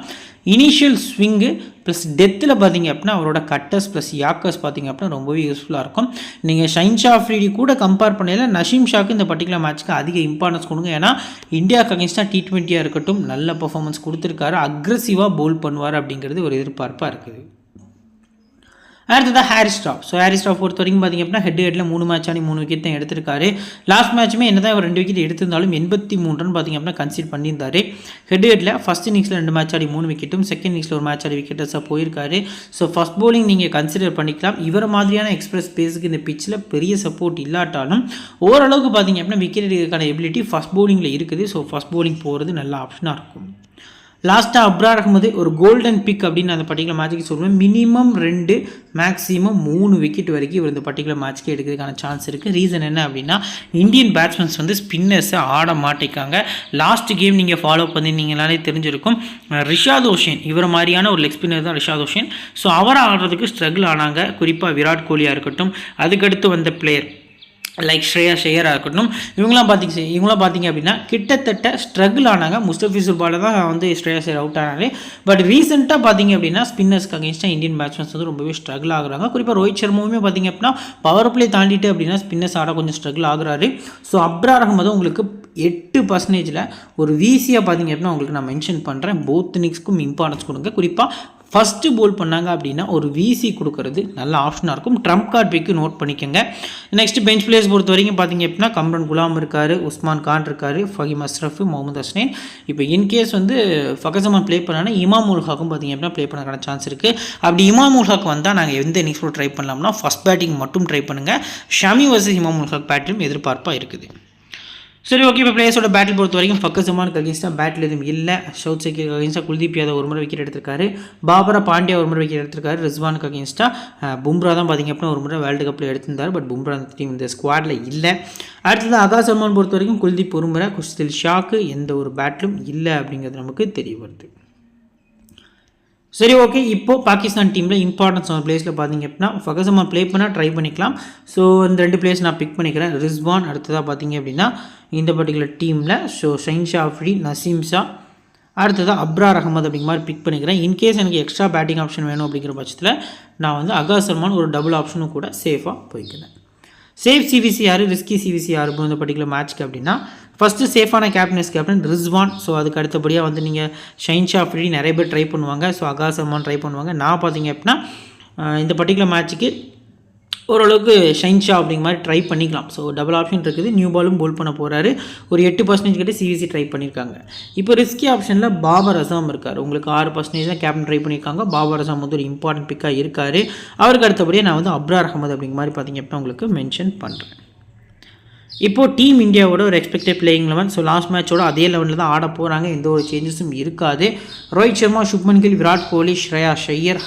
இனிஷியல் ஸ்விங்கு ப்ளஸ் டெத்தில் பார்த்திங்க அப்படின்னா அவரோட கட்டர்ஸ் ப்ளஸ் யாக்கர்ஸ் பார்த்திங்க அப்படின்னா ரொம்பவே யூஸ்ஃபுல்லாக இருக்கும். நீங்கள் ஷைன்ஷா அஃப்ரிடி கூட கம்பேர் பண்ணல நசீம் ஷாக்கு இந்த பர்டிகுலர் மேட்ச்சுக்கு அதிக இம்பார்ட்டன்ஸ் கொடுங்க. ஏன்னா இந்தியாவுக்கு அகேன்ஸ்டாக T20 இருக்கட்டும் நல்ல பர்ஃபார்மன்ஸ் கொடுத்துருக்காரு. அக்ரெசிவாக பவுல் பண்ணுவார் அப்படிங்கிறது ஒரு எதிர்பார்ப்பாக இருக்குது. அடுத்தது ஹாரிஸ் ஸ்டாப். ஸோ ஹாரிஸ் ஸ்டாப் பொறுத்த வரைக்கும் பார்த்திங்க அப்படின்னா ஹெட்டில் 3 மேட்ச் ஆடி 3 விக்கெட் தான் எடுத்திருக்காரு. லாஸ்ட் மேட்ச்சுமே என்ன தான் 2 விக்கெட் எடுத்திருந்தாலும் 83 ரன் பார்த்திங்க அப்படின்னா கன்சிட் பண்ணியிருந்தாரு. ஹெட்டில் ஃபஸ்ட் இன்னிங்ஸில் 2 மேட்ச் ஆடி 3 விக்கெட்டும், செகண்ட் இன்னிங்ஸில் 1 மேட்ச் ஆடி விக்கெட்டஸாக போயிருக்காரு. ஸோ ஃபஸ்ட் பவுலிங் நீங்கள் கன்சிடர் பண்ணிக்கலாம். இவர் மாதிரியான எக்ஸ்பிரஸ் பேஸுக்கு இந்த பிச்சில் பெரிய சப்போர்ட் இல்லாட்டாலும் ஓரளவுக்கு பார்த்திங்க அப்படின்னா விக்கெட் எடுக்கிறதுக்கான எபிலிட்டி ஃபஸ்ட் பவுலிங்கில் இருக்குது. ஸோ ஃபஸ்ட் பவுலிங் போகிறது நல்ல ஆப்ஷனாக இருக்கும். லாஸ்ட்டாக அப்ரார் அகமது ஒரு கோல்டன் பிக் அப்படின்னு அந்த பர்டிகுலர் மேட்ச்சுக்கு சொல்லுவேன். மினிமம் 2 மேக்ஸிமம் 3 விக்கெட் வரைக்கும் இவர் இந்த பர்டிகுலர் மேட்ச்க்கு எடுக்கிறதுக்கான சான்ஸ் இருக்குது. ரீசன் என்ன அப்படின்னா இந்தியன் பேட்ஸ்மேன்ஸ் வந்து ஸ்பின்னர்ஸை ஆட மாட்டேங்காங்க. லாஸ்ட் கேம் நீங்கள் ஃபாலோ பண்ணியிருந்தீங்கனாலே தெரிஞ்சிருக்கும். ரிஷாத் ஹோசேன் இவர் மாதிரியான ஒரு லெக் ஸ்பின்னர் தான் ரிஷாத் ஹோசேன். ஸோ அவரை ஆடுறதுக்கு ஸ்ட்ரகிள் ஆனாங்க. குறிப்பாக விராட் கோலியாக இருக்கட்டும், அதுக்கடுத்து வந்த பிளேயர் லைக் ஸ்ரேயாஸ் ஐயராக இருக்கட்டும், இவங்களாம் பார்த்திங்க அப்படின்னா கிட்டத்தட்ட ஸ்ட்ரகிள் ஆனாங்க. முஸ்தபிசுர் பாலில் தான் வந்து ஸ்ரேயாஸ் ஐயர் அவுட் ஆனாலே. பட் ரீசெண்டாக பார்த்திங்க அப்படின்னா ஸ்பின்னர்ஸ்க்கு அகேன்ஸ்டாக இந்தியன் பேட்ஸ்மேன்ஸ் வந்து ரொம்பவே ஸ்ட்ரகிள் ஆகுறாங்க. குறிப்பாக ரோஹித் சர்மாவுமே பார்த்திங்க அப்படின்னா பவர் பிளே தாண்டிட்டு அப்படின்னா ஸ்பின்னர்ஸ் ஆட கொஞ்சம் ஸ்ட்ரகிள் ஆகுறாரு. ஸோ அப்ரார் அகமது உங்களுக்கு 8% ஒரு வீசியாக பார்த்திங்க அப்படின்னா உங்களுக்கு நான் மென்ஷன் பண்ணுறேன். போத் இன்னிங்ஸ்க்கும் இம்பார்ட்டன்ஸ் கொடுங்க. குறிப்பாக ஃபஸ்ட்டு போல் பண்ணாங்க அப்படின்னா ஒரு விசி கொடுக்கறது நல்ல ஆப்ஷனாக இருக்கும். ட்ரம்ப் கார்ட் பிக்கு நோட் பண்ணிக்கோங்க. நெக்ஸ்ட் பெஞ்ச் பிளேயர்ஸ் பொறுத்த வரைக்கும் பார்த்திங்க அப்படின்னா கம்ரன் குலாம் இருக்கார், உஸ்மான் கான் இருக்கார், ஃபஹீம் அஸ்ரஃப், முகமது ஹஸ்னைன். இப்போ இன்கேஸ் வந்து ஃபகசமான் ப்ளே பண்ணாங்கன்னா இமாம் உல் ஹக்கும் பார்த்திங்க அப்படின்னா ப்ளே பண்ண சான்ஸ் இருக்குது. அப்படி இமாம் உல் ஹக் வந்தால் நாங்கள் எந்த இன்னிங்ஸில் ட்ரை பண்ணலாம்னா ஃபஸ்ட் பேட்டிங் மட்டும் ட்ரை பண்ணுங்கள். ஷமி வர்சஸ் இமாம் உல் ஹக் பேட்டிலும் எதிர்பார்ப்பாக இருக்குது. சரி, ஓகே. இப்போ பிளேயர்ஸோட பேட்டில் பொறுத்த வரைக்கும் ஃபக்கர் ஜமானுக்கு அகேன்ஸ்டாக பேட்டில் எதுவும் இல்லை. ஷவுத் சைக்கிக்கு அகேன்ஸ்டாக குல்தீப் யாதவ் ஒரு முறை விக்கெட் எடுத்திருக்காரு. பாபரா பாண்டியா ஒரு முறை விக்கெட் எடுத்திருக்காரு. ரிஸ்வானுக்கு அகேன்ஸ்டாக பும்ரா தான் பார்த்திங்க அப்படின்னா ஒரு முறை வேர்ல்டு கப்பில் எடுத்திருந்தார். பட் பும்ரா அந்த டீம் இந்த ஸ்குவாடில் இல்லை. அடுத்தது ஆகாஷ் சர்மான் பொறுத்த வரைக்கும் குல்தீப் ஒரு முறை, குஷ்தில் ஷாக்கு எந்த ஒரு பேட்டிலும் இல்லை அப்படிங்கிறது நமக்கு தெரிய வருது. சரி, ஓகே. இப்போது பாகிஸ்தான் டீமில் இம்பார்ட்டன்ஸ் ஆன பிளேஸில் பார்த்திங்க அப்படின்னா ஃபகசமான் ப்ளே பண்ணால் ட்ரை பண்ணிக்கலாம். ஸோ இந்த 2 பிளேஸ் நான் பிக் பண்ணிக்கிறேன். ரிஸ்வான் அடுத்ததாக பார்த்திங்க அப்படின்னா இந்த பர்டிகுலர் டீமில் ஸோ ஷைன்ஷா அஃப்ரிடி, நசீம் ஷா, அடுத்ததாக அப்ரார் அகமது அப்படிங்கிற மாதிரி பிக் பண்ணிக்கிறேன். இன்கேஸ் எனக்கு எக்ஸ்ட்ரா பேட்டிங் ஆப்ஷன் வேணும் அப்படிங்கிற பட்சத்தில் நான் வந்து ஆகாஷ் சர்மான் ஒரு டபுள் ஆப்ஷனும் கூட சேஃபாக போய்க்கிறேன். சேஃப் சிவிசி யார், ரிஸ்கி சிவிசி யார் இந்த பர்டிகுலர் மேட்ச்க்கு அப்படின்னா ஃபஸ்ட்டு சேஃபான கேப்டன் ரிஸ்வான். ஸோ அதுக்கு அடுத்தபடியாக வந்து நீங்கள் ஷைன்ஷா அஃப்ரிடி நிறைய பேர் ட்ரை பண்ணுவாங்க. ஸோ ஆகாஷ் சர்மான் ட்ரை பண்ணுவாங்க. நான் பார்த்திங்க அப்படின்னா இந்த பர்டிகுலர் மேட்ச்சுக்கு ஓரளவுக்கு ஷைன்ஷா அப்படிங்கிற மாதிரி ட்ரை பண்ணிக்கலாம். ஸோ டபுள் ஆப்ஷன் இருக்குது. நியூ பாலும் போல் பண்ண போகிறாரு. ஒரு 8% கிட்ட சிவிசி ட்ரை பண்ணியிருக்காங்க. இப்போ ரிஸ்கி ஆப்ஷனில் பாபர் அசாம் இருக்கார். உங்களுக்கு 6% தான் கேப்டன் ட்ரை பண்ணியிருக்காங்க. பாபர் அசாம் வந்து ஒரு இம்பார்ட்டன்ட் பிக்காக இருக்கார். அவருக்கு அடுத்தபடியாக நான் வந்து அப்ரார் அகமது அப்படிங்கிற மாதிரி பார்த்திங்க அப்படின்னா உங்களுக்கு மென்ஷன் பண்ணுறேன். இப்போது டீம் இந்தியாவோட ஒரு எக்ஸ்பெக்டட் பிளேயிங் 11. ஸோ லாஸ்ட் மேட்சோட அதே லெவலில் தான் ஆட போகிறாங்க. எந்த ஒரு சேஞ்சஸும் இருக்காது. ரோஹித் சர்மா, சுப்மன் கில், விராட் கோலி, ஸ்ரேயாஸ் ஐயர்,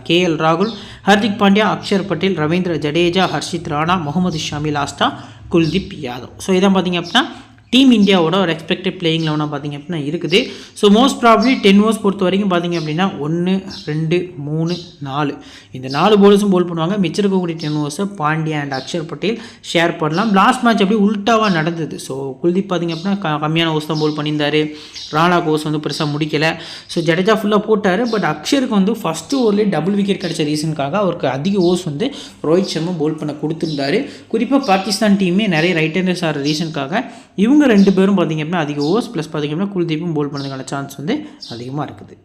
KL ராகுல், ஹர்திக் பாண்டியா, அக்ஷர் பட்டேல், ரவீந்திர ஜடேஜா, ஹர்ஷித் ராணா, முகமது ஷமி, லாஸ்ட்டாக குல்தீப் யாதவ். ஸோ இதான் பார்த்திங்க அப்படின்னா டீம் இந்தியாவோட ஒரு எக்ஸ்பெக்டட் பிளேயிங் 11 பார்த்திங்க அப்படின்னா இருக்குது. ஸோ மோஸ்ட் ப்ராப்ளி 10 ஓவர்ஸ் பொறுத்த வரைக்கும் பார்த்திங்க அப்படின்னா 1, 2, 3, 4 இந்த 4 போலர்ஸும் போல் பண்ணுவாங்க. மிச்சம் இருக்கக்கூடிய 10 ஓவர்ஸை பாண்டியா அண்ட் அக்ஷர் பட்டேல் ஷேர் பண்ணலாம். லாஸ்ட் மேட்ச் அப்படி உல்ட்டாவாக நடந்தது. ஸோ குல்தீப் பார்த்திங்க அப்படின்னா கம்மியான ஓவர்ஸ் தான் போல் பண்ணியிருந்தார். ராணா கோர்ஸ் வந்து பெருசாக முடிக்கலை. ஸோ ஜடேஜா ஃபுல்லாக போட்டார். பட் அக்ஷருக்கு வந்து ஃபஸ்ட்டு ஓவர்லேயே டபுள் விக்கெட் கிடைச்ச ரீசனுக்காக அவருக்கு அதிக ஓவர்ஸ் வந்து ரோஹித் சர்மா போல் பண்ண கொடுத்துருந்தாரு. குறிப்பாக பாகிஸ்தான் டீமே நிறைய ரைட் ஹேண்டர்ஸ் ஆகிற ரீசனுக்காக இவங்க 2 பேரும் பார்த்திங்க அப்படின்னா அதிக ஓவர்ஸ் ப்ளஸ் பார்த்திங்க அப்படின்னா குல்தீப்பும் போல் பண்ணதுக்கான சான்ஸ் வந்து அதிகமாக இருக்குது.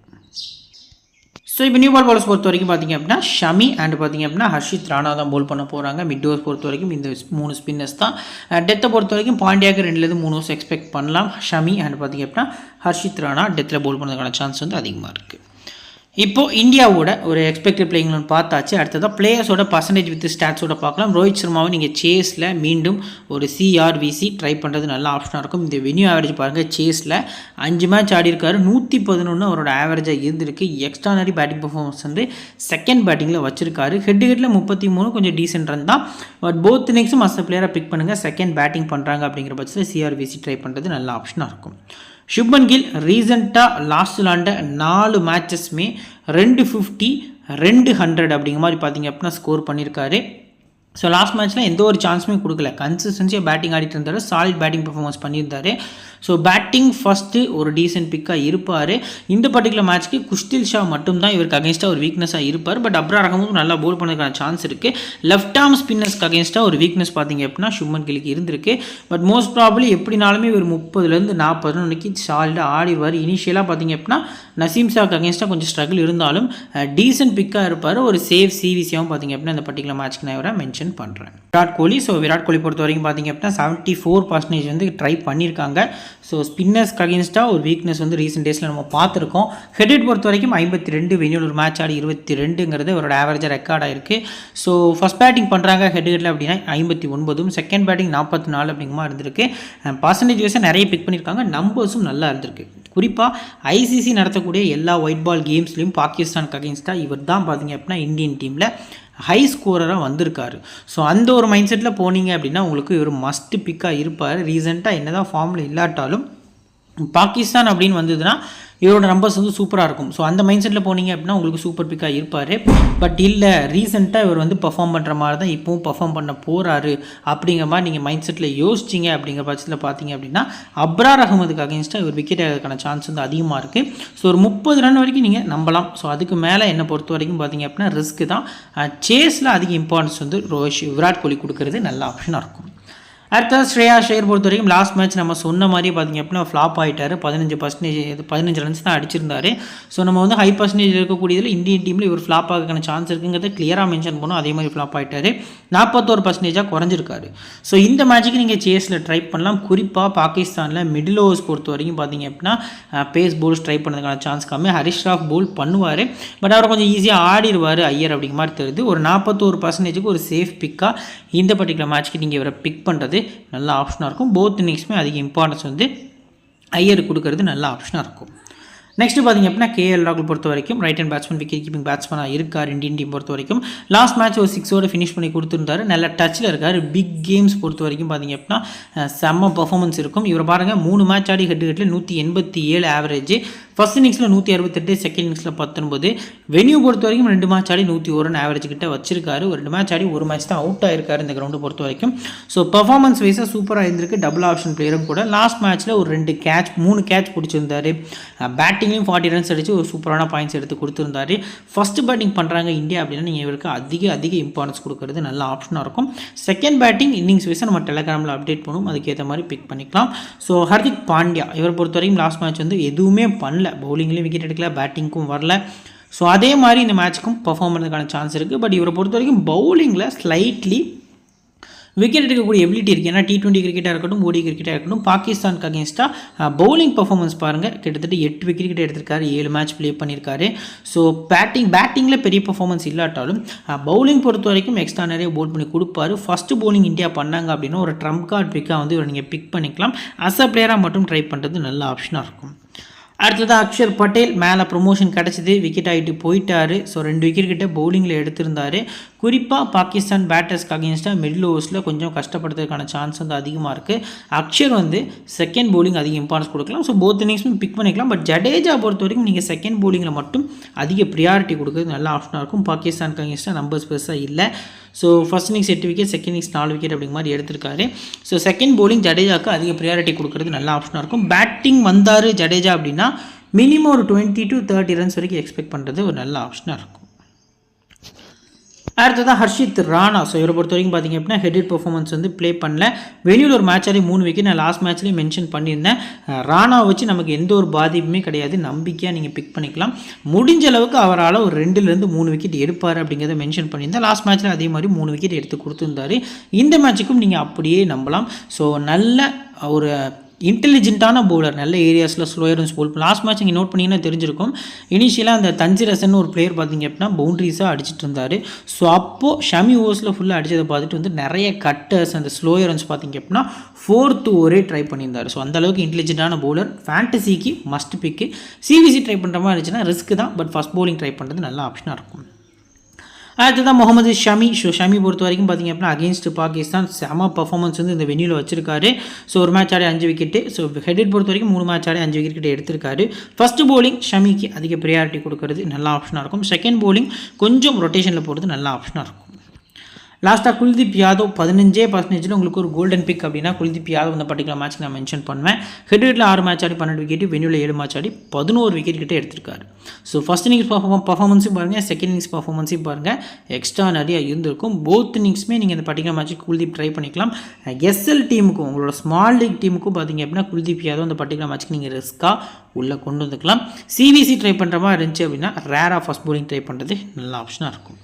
ஸோ இப்போ நியூ பால் பாலர்ஸ் பொறுத்த வரைக்கும் பார்த்திங்க அப்படின்னா ஷமி அண்ட் பார்த்திங்க அப்படின்னா ஹர்ஷித் ராணா தான் போல் பண்ண போகிறாங்க. மிட் ஓவர்ஸ் பொறுத்த வரைக்கும் இந்த 3 ஸ்பின்னர்ஸ் தான். டெத்தை பொறுத்த வரைக்கும் பாண்டியாவுக்கு 2-3 ஓவர்ஸ் எக்ஸ்பெக்ட் பண்ணலாம். ஷமி அண்ட் பார்த்திங்க அப்படின்னா ஹர்ஷித் ராணா டெத்தில் போல் பண்ணதுக்கான சான்ஸ் வந்து அதிகமாக இருக்குது. இப்போது இந்தியாவோட ஒரு எக்ஸ்பெக்டட் பிளேயிங் பார்த்தாச்சு. அடுத்ததாக பிளேயர்ஸோட பர்சன்டேஜ் வித் ஸ்டாட்ஸோட பார்க்கலாம். ரோஹித் சர்மாவை நீங்கள் சேஸில் மீண்டும் ஒரு CRVC ட்ரை பண்ணுறது நல்ல ஆப்ஷனாக இருக்கும். இந்த வென்யூ ஆவரேஜ் பாருங்கள். சேஸில் 5 மேட்ச் ஆடி இருக்காரு. 111 அவரோட ஆவரேஜாக இருந்திருக்கு. எக்ஸ்ட்ரானரி பேட்டிங் பர்ஃபார்மன்ஸ் வந்து செகண்ட் பேட்டிங்கில் வச்சிருக்காரு. ஹெட்டில் 33 கொஞ்சம் டீசென்ட் ரன் தான். பட் போத் இன்னிங்ஸும் மஸ்ட் பிளேயராக பிக் பண்ணுங்கள். செகண்ட் பேட்டிங் பண்ணுறாங்க அப்படிங்கிற பட்சத்தில் CRVC ட்ரை பண்ணுறது நல்ல ஆப்ஷனாக இருக்கும். சுப்மன் கில் ரீசெண்டாக லாஸ்ட் விளாண்ட 4 மேட்சஸ்மே 250 200 அப்படிங்கிற மாதிரி பார்த்தீங்க அப்படின்னா ஸ்கோர் பண்ணியிருக்காரு. ஸோ லாஸ்ட் மேட்ச்சில் எந்த ஒரு சான்ஸுமே கொடுக்கல, கன்சிஸ்டன்சியாக பேட்டிங் ஆடிட்டு இருந்தார், சாலிட் பேட்டிங் பெர்ஃபார்மன்ஸ் பண்ணியிருந்தார். ஸோ பேட்டிங் ஃபஸ்ட்டு ஒரு டீசென்ட் பிக்காக இருப்பார். இந்த பர்டிகுலர் மேட்ச்க்கு குஷ்டில் ஷா மட்டும்தான் இவருக்கு அகேன்ஸ்டாக ஒரு வீக்னஸாக இருப்பார். பட் அப்ரார் அகமதும் நல்லா போல் பண்ணதுக்கான சான்ஸ் இருக்குது. லெஃப்ட் ஆர்ம் ஸ்பின்னர்ஸ்க்கு அகேன்ஸ்டாக ஒரு வீக்னஸ் பார்த்தீங்க அப்படின்னா சுப்மன் கில்க்கு இருந்திருக்கு. பட் மோஸ்ட் ப்ராபப்லி எப்படினாலுமே ஒரு 30லேருந்து 40 ரன் வரைக்கும் சாலிடாக ஆடிடுவார். இனிஷியலாக பார்த்தீங்க அப்படின்னா நசீம் ஷாக்கு அகேன்ஸ்டாக கொஞ்சம் ஸ்ட்ரகிள் இருந்தாலும் டீசென்ட் பிக்காக இருப்பார். ஒரு சேஃப் சிவிசியாகவும் பார்த்தீங்க அப்படின்னா இந்த பர்டிகுலர் மேட்ச்க்கு நான் இவரை மென்ஷன் பண்ணுறேன். விராட் கோலி. ஸோ விராட் கோலி பொறுத்த வரைக்கும் பார்த்தீங்க அப்படின்னா 74% வந்து ட்ரை பண்ணியிருக்காங்க. ஸோ ஸ்பின்னர்ஸ்க்கு அகேன்ஸ்டாக ஒரு வீக்னஸ் வந்து ரீசெண்ட் டேஸில் நம்ம பார்த்துருக்கோம். ஹெட்ஹெட் பொறுத்த வரைக்கும் 52, வெனியூல் ஒரு மேட்ச் ஆடி 22ங்கிறது அவரோட ஆவரேஜாக ரெக்கார்டாக இருக்குது. ஸோ ஃபஸ்ட் பேட்டிங் பண்ணுறாங்க ஹெட்ஹெட்டில் அப்படின்னா 59, செகண்ட் பேட்டிங் 44 அப்படிங்கிற இருந்திருக்கு. பர்சன்டேஜ் வைஸாக நிறைய பிக் பண்ணியிருக்காங்க, நம்பர்ஸும் நல்லா இருந்திருக்கு. குறிப்பாக ஐசிசி நடத்தக்கூடிய எல்லா ஒயிட் பால் கேம்ஸ்லையும் பாகிஸ்தானுக்கு அகேன்ஸ்டாக இவர் தான் பார்த்தீங்க அப்படின்னா இந்தியன் டீமில் ஹை ஸ்கோரராக வந்திருக்காரு. ஸோ அந்த ஒரு மைண்ட் செட்டில் போனீங்க அப்படின்னா உங்களுக்கு இவர் மஸ்ட் பிக்காக இருப்பார். ரீசெண்டாக என்ன தான் ஃபார்மில் இல்லாட்டாலும் பாகிஸ்தான் அப்படின்னு வந்ததுன்னா இவரோட நம்பர்ஸ் வந்து சூப்பராக இருக்கும். ஸோ அந்த மைண்ட் செட்டில் போனீங்க அப்படின்னா உங்களுக்கு சூப்பர் பிக்காக இருப்பார். பட் இல்லை, ரீசெண்டாக இவர் வந்து பர்ஃபார்ம் பண்ணுற மாதிரி தான் இப்போவும் பர்ஃபார்ம் பண்ண போகிறாரு அப்படிங்கிற மாதிரி நீங்கள் மைண்ட் செட்டில் யோசிச்சிங்க அப்படிங்கிற பட்சத்தில் பார்த்தீங்க அப்படின்னா அப்ரார் அகமதுக்கு அகேன்ஸ்டாக இவர் விக்கெட் ஆகிறதுக்கான சான்ஸ் வந்து அதிகமாக இருக்குது. ஸோ ஒரு 30 ரன் வரைக்கும் நீங்கள் நம்பலாம். ஸோ அதுக்கு மேலே என்னை பொறுத்த வரைக்கும் பார்த்தீங்க அப்படின்னா ரிஸ்க்கு தான். சேஸில் அதிக இம்பார்ட்டன்ஸ் வந்து விராட் கோலி கொடுக்கறது நல்ல ஆப்ஷனாக இருக்கும். அடுத்தது ஸ்ரேயா ஷேர் பொறுத்த வரைக்கும் லாஸ்ட் மேட்ச் நம்ம சொன்ன மாதிரி பார்த்தீங்க அப்படின்னா ஃப்ளாப் ஆகிட்டார். 15 ரன்ஸ் தான் அடிச்சிருந்தார். ஸோ நம்ம வந்து ஹை பர்சன்டேஜ் இருக்கக்கூடியதில் இந்தியன் டீமில் இவர் ஃப்ளாப் ஆகிறதுக்கான சான்ஸ் இருக்குங்கிறத கிளியராக மென்ஷன் பண்ணோம். அதே மாதிரி ஃப்ளாப் ஆகிட்டார். 41% குறைஞ்சிருக்காரு. ஸோ இந்த மேட்ச்சுக்கு நீங்கள் சேஸில் ட்ரை பண்ணலாம். குறிப்பாக பாகிஸ்தானில் மிடில் ஓவர்ஸ் பொறுத்த வரைக்கும் பார்த்தீங்க அப்படின்னா பேஸ் போல்ஸ் ட்ரை பண்ணுறதுக்கான சான்ஸ் கம்மி. ஹரிஷ் ராஃப் போல் பண்ணுவார், பட் அவரை கொஞ்சம் ஈஸியாக ஆடிடுவார் ஐயர் அப்படிங்கிற மாதிரி தெரியுது. ஒரு 41% ஒரு சேஃப் பிக்காக இந்த பர்டிகுலர் மேட்ச்க்கு நீங்கள் இவரை பிக் பண்ணுறது நல்ல ஆப்ஷனாக இருக்கும். போத் இன்னிங்ஸுமே அதிக இம்பார்ட்டன்ஸ் வந்து ஐயர் கொடுக்கறது நல்ல ஆப்ஷனாக இருக்கும். நெக்ஸ்ட்டு பார்த்தீங்க அப்படின்னா கேஎல் ராகுல் பொறுத்த வரைக்கும் right hand batsman, wicket keeping பேட்ஸ்மேனாக இருக்கார் இந்தியன் டீம் பொறுத்த வரைக்கும். லாஸ்ட் மேட்ச் ஒரு 6 ஃபினிஷ் பண்ணி கொடுத்துருந்தாரு. நல்ல டச்சில் இருக்கார். பிக் கேம்ஸ் பொறுத்த வரைக்கும் பார்த்தீங்க அப்படின்னா செம்ம பர்ஃபார்மன்ஸ் இருக்கும். இவர் பாருங்கள் 3 மேட்ச் ஆடி ஹெட்டில் 187 ஆவரேஜ். ஃபர்ஸ்ட் இன்னிங்ஸில் 168, செகண்ட் இன்னிங்ஸில் 19. வென்யூ பொறுத்த வரைக்கும் 2 மேட்ச் ஆடி 101 ஆவரேஜ் கிட்ட வச்சிருக்காரு. ஒரு 2 மேட்ச் ஆடி ஒரு மேட்ச் தான் அவுட் ஆயிருக்காரு இந்த கிரவுண்டை பொறுத்த வரைக்கும். ஸோ பர்ஃபார்மன்ஸ் வைஸாக சூப்பராக இருந்திருக்கு. டபுள் ஆப்ஷன் பிளேயரும் கூட. லாஸ்ட் மேட்ச்சில் ஒரு 3 கேட்ச் பிடிச்சிருந்தாரு. பேட்டிங்லையும் 40 ரன்ஸ் அடித்து ஒரு சூப்பரான பாயிண்ட்ஸ் எடுத்து கொடுத்துருந்தாரு. ஃபஸ்ட்டு பேட்டிங் பண்ணுறாங்க இந்தியா அப்படின்னா நீங்கள் இவருக்கு அதிக இம்பார்ட்டன்ஸ் கொடுக்கறது நல்ல ஆப்ஷனாக இருக்கும். செகண்ட் பேட்டிங் இன்னிங்ஸ் வைஸாக நம்ம டெலகிராமில் அப்டேட் பண்ணுவோம், அதுக்கேற்ற மாதிரி பிக் பண்ணிக்கலாம். ஸோ ஹர்திக் பாண்டியா இவர் பொறுத்த வரைக்கும் லாஸ்ட் மேட்ச் வந்து எதுவுமே பண்ணல, பவுலிங்லேயும் விக்கெட் எடுக்கல, பேட்டிங்க்கும் வரல. ஸோ அதே மாதிரி இந்த மேட்ச்சுக்கும் பர்ஃபார்ம் பண்ணுறதுக்கான சான்ஸ் இருக்குது. பட் இவரை பொறுத்த வரைக்கும் பவுலிங்கில் ஸ்லைட்லி விக்கெட் எடுக்கக்கூடிய எபிலிட்டி இருக்குது. ஏன்னா T20 கிரிக்கெட்டாக இருக்கட்டும், ஓடி கிரிக்கெட்டாக இருக்கட்டும், பாகிஸ்தானுக்கு அகேன்ஸ்டாக பவுலிங் பர்ஃபார்மன்ஸ் பாருங்கள், கிட்டத்தட்ட 8 விக்கெட் கிட்ட எடுத்திருக்காரு, 7 மேட்ச் ப்ளே பண்ணியிருக்காரு. ஸோ பேட்டிங்கில் பெரிய பர்ஃபார்மன்ஸ் இல்லாட்டாலும் பவுலிங் பொறுத்த வரைக்கும் எக்ஸ்ட்ரா நிறைய போல் பண்ணி கொடுப்பாரு. ஃபஸ்ட்டு பவுலிங் இந்தியா பண்ணாங்க அப்படின்னா ஒரு ட்ரம்ப் கார்டு பிக்காக வந்து இவர் நீங்கள் பிக் பண்ணிக்கலாம். அஸ் அ பிளேயராக மட்டும் ட்ரை பண்ணுறது நல்ல ஆப்ஷனாக இருக்கும். அடுத்தது அக்ஷர் பட்டேல் மேலே ப்ரொமோஷன் கிடச்சிது, விக்கெட் ஆகிட்டு போயிட்டார். ஸோ 2 விக்கெட் கிட்ட பவுலிங்கில் எடுத்திருந்தார். குறிப்பாக பாகிஸ்தான் பேட்டர்ஸ்க்கு அகேன்ஸ்டாக மிடில் ஓவர்ஸில் கொஞ்சம் கஷ்டப்படுறதுக்கான சான்ஸ் வந்து அதிகமாக இருக்குது. அக்ஷர் வந்து செகண்ட் பவுலிங் அதிக இம்பார்ட்டன்ஸ் கொடுக்கலாம். ஸோ போத் இன்னிங்ஸும் பிக் பண்ணிக்கலாம். பட் ஜடேஜா பொறுத்த வரைக்கும் நீங்கள் செகண்ட் பவுலிங்கில் மட்டும் அதிக ப்ரியாரிட்டி கொடுக்குறது நல்ல ஆப்ஷனாக இருக்கும். பாகிஸ்தானுக்கு அகேன்ஸ்டாக நம்பர்ஸ் பெருசாக இல்லை. So first innings 8 wicket, second innings 4 wicket அப்படிங்கிற மாதிரி எடுத்திருக்காரு. ஸோ செகண்ட் பவுலிங் ஜடேஜாவுக்கு அதிக ப்ரியாரிட்டி கொடுக்குறது நல்ல ஆப்ஷனாக இருக்கும். பேட்டிங் வந்தார் ஜடேஜா அப்படின்னா மினிமம் ஒரு 20 to 30 ரன்ஸ் வரைக்கும் எக்ஸ்பெக்ட் பண்ணுறது ஒரு நல்ல ஆப்ஷனாக இருக்கும். அடுத்ததான் ஹர்ஷித் ராணா. ஸோ இவரை பொறுத்த வரைக்கும் பார்த்தீங்க அப்படின்னா ஹெட் பெர்ஃபார்மன்ஸ் வந்து ப்ளே பண்ணல. வெளியில் ஒரு மேட்ச் ஆடி 3 விக்கெட். நான் லாஸ்ட் மேட்ச்லேயும் மென்ஷன் பண்ணியிருந்தேன். ராணாவை வச்சு நமக்கு எந்த ஒரு பாதிப்புமே கிடையாது, நம்பிக்கையாக நீங்கள் பிக் பண்ணிக்கலாம். முடிஞ்ச அளவுக்கு அவரால் ஒரு 2லேருந்து 3 விக்கெட் எடுப்பார் அப்படிங்கிறத மென்ஷன் பண்ணியிருந்தேன். லாஸ்ட் மேட்ச்சில் அதே மாதிரி 3 விக்கெட் எடுத்து கொடுத்துருந்தாரு. இந்த மேட்ச்சுக்கும் நீங்கள் அப்படியே நம்பலாம். ஸோ நல்ல ஒரு இன்டெலிஜென்ட்டான பவுலர், நல்ல ஏரியாஸில் ஸ்லோயர்ஸ் போல். லாஸ்ட் மேட்ச் நீங்கள் நோட் பண்ணிங்கன்னா தெரிஞ்சிருக்கும். இனிஷியலாக அந்த தஞ்சிரசன் ஒரு பிளேயர் பார்த்தீங்க அப்படின்னா பவுண்ட்ரிஸாக அடிச்சிட்டு இருந்தார். ஸோ அப்போது ஷமி ஓவர்ஸில் ஃபுல்லாக அடித்ததை பார்த்துட்டு வந்து நிறைய கட்டர்ஸ் அந்த ஸ்லோயர்ஸ் பார்த்தீங்க அப்படின்னா 4th ஓவரே ட்ரை பண்ணியிருந்தார். ஸோ அந்தளவுக்கு இன்டெலிஜென்ட்டான பவுலர். ஃபேண்டசிக்கு மஸ்ட் பிக்கு. சிவிசி ட்ரை பண்ணுற மாதிரி இருந்துச்சுன்னா ரிஸ்க்கு தான், பட் ஃபஸ்ட் பவுலிங் ட்ரை பண்ணுறது நல்ல ஆப்ஷனாக இருக்கும். அடுத்ததான் முகமது ஷமி. ஷமி பொறுத்த வரைக்கும் பார்த்திங்க அப்படின்னா அகேன்ஸ்ட் பாகிஸ்தான் செம பர்ஃபார்மன்ஸ் வந்து இந்த வெனியூவில் வச்சிருக்காரு. ஸோ ஒரு மேட்ச் ஆடி 5 விக்கெட்டு. ஸோ ஹெட் பொறுத்த வரைக்கும் 3 மேட்ச் ஆடி 5 விக்கெட் எடுத்திருக்காரு. ஃபர்ஸ்ட் bowling ஷமிக்கு அதிக ப்ரியாரிட்டி கொடுக்கறது நல்ல ஆப்ஷனாக இருக்கும். செகண்ட் bowling கொஞ்சம் ரொட்டேஷனில் போகிறது நல்ல ஆப்ஷனாக இருக்கும். லாஸ்ட்டாக குல்தீப் யாதவ் 15% உங்களுக்கு ஒரு கோல்டன் பிக் அப்படின்னா குல்தீப் யாதவ் இந்த பர்டிகுலர் மேட்ச்க்கு நான் மென்ஷன் பண்ணுவேன். ஹெட்ல 6 மேட்ச் ஆடி 12 விக்கெட், வெனியூவில் 7 மேட்ச் ஆடி 11 விக்கெட் கிட்டே எடுத்திருக்காரு. ஸோ ஃபர்ஸ்ட் இன்னிங்ஸ் பர்ஃபார்மன்ஸும் பாருங்கள், செகண்ட் இன்னிங்ஸ் பர்ஃபார்மன்ஸையும் பாருங்கள், எக்ஸ்ட்ரா நிறைய இருந்திருக்கும். போத் இன்னிங்ஸுமே நீங்கள் இந்த பர்டிகுலர் மேட்ச்சுக்கு குல்தீப் ட்ரை பண்ணிக்கலாம். எஸ்எல் டீமுக்கும் உங்களோட ஸ்மால் லீக் டீமுக்கும் பார்த்தீங்க அப்படின்னா குல்தீப் யாதவ் இந்த பர்டிகுலர் மேட்ச்சுக்கு நீங்கள் ரிஸ்க்காக உள்ளே கொண்டு வந்துக்கலாம். சிவிசி ட்ரை பண்ணுற மாதிரி இருந்துச்சு அப்படின்னா ரேராக ஃபர்ஸ்ட் bowling ட்ரை பண்ணுறது நல்ல ஆப்ஷனாக இருக்கும்.